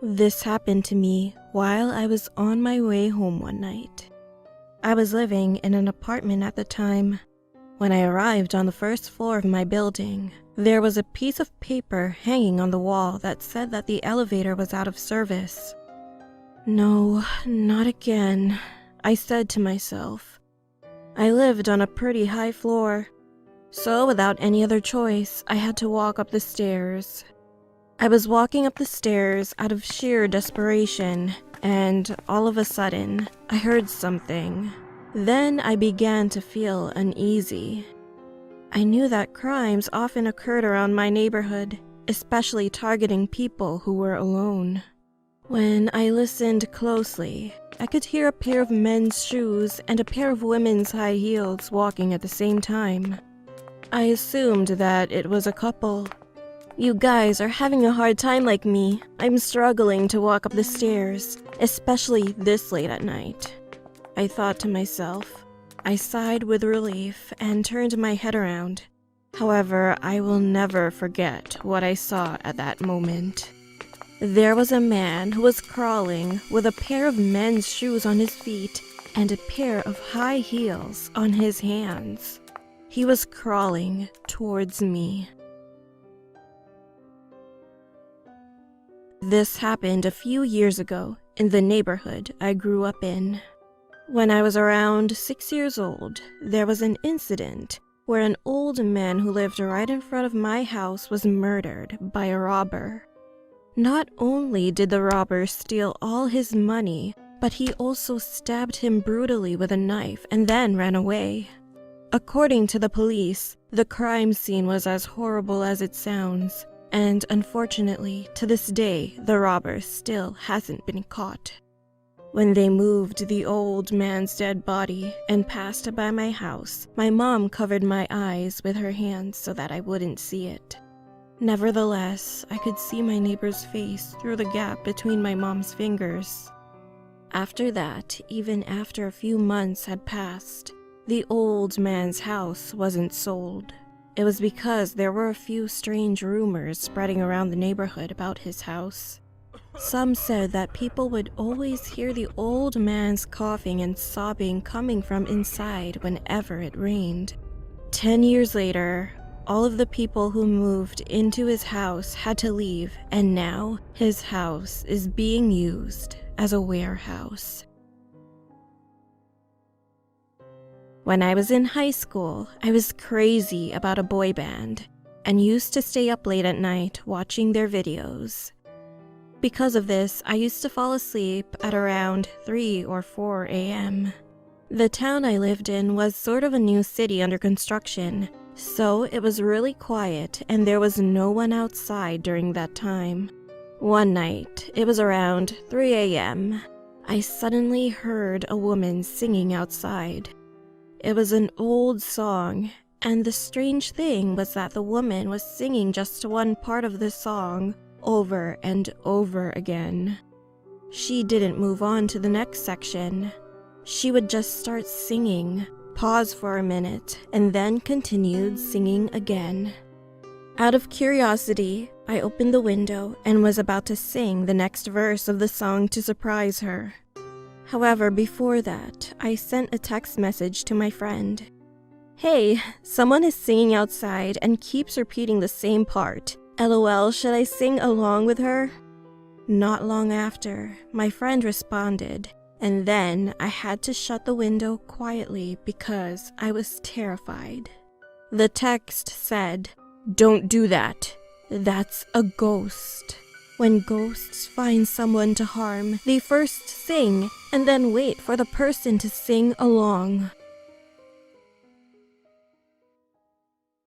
This happened to me while I was on my way home one night. I was living in an apartment at the time. When I arrived on the first floor of my building, there was a piece of paper hanging on the wall that said that the elevator was out of service. No, not again, I said to myself. I lived on a pretty high floor, so without any other choice, I had to walk up the stairs. I was walking up the stairs out of sheer desperation, and all of a sudden, I heard something. Then I began to feel uneasy. I knew that crimes often occurred around my neighborhood, especially targeting people who were alone. When I listened closely, I could hear a pair of men's shoes and a pair of women's high heels walking at the same time. I assumed that it was a couple. You guys are having a hard time like me. I'm struggling to walk up the stairs, especially this late at night, I thought to myself. I sighed with relief and turned my head around. However, I will never forget what I saw at that moment. There was a man who was crawling with a pair of men's shoes on his feet and a pair of high heels on his hands. He was crawling towards me. This happened a few years ago in the neighborhood I grew up in. When I was around 6 years old, there was an incident where an old man who lived right in front of my house was murdered by a robber. Not only did the robber steal all his money, but he also stabbed him brutally with a knife and then ran away. According to the police, the crime scene was as horrible as it sounds, and unfortunately, to this day, the robber still hasn't been caught. When they moved the old man's dead body and passed by my house, my mom covered my eyes with her hands so that I wouldn't see it. Nevertheless, I could see my neighbor's face through the gap between my mom's fingers. After that, even after a few months had passed, the old man's house wasn't sold. It was because there were a few strange rumors spreading around the neighborhood about his house. Some said that people would always hear the old man's coughing and sobbing coming from inside whenever it rained. 10 years later, all of the people who moved into his house had to leave, and now his house is being used as a warehouse. When I was in high school, I was crazy about a boy band and used to stay up late at night watching their videos. Because of this, I used to fall asleep at around 3 or 4 a.m. The town I lived in was sort of a new city under construction, so it was really quiet and there was no one outside during that time. One night, it was around 3 a.m., I suddenly heard a woman singing outside. It was an old song, and the strange thing was that the woman was singing just one part of the song over and over again. She didn't move on to the next section. She would just start singing, pause for a minute, and then continued singing again. Out of curiosity, I opened the window and was about to sing the next verse of the song to surprise her. However, before that, I sent a text message to my friend. Hey, someone is singing outside and keeps repeating the same part. LOL, should I sing along with her? Not long after, my friend responded, and then I had to shut the window quietly because I was terrified. The text said, "Don't do that. That's a ghost." When ghosts find someone to harm, they first sing and then wait for the person to sing along.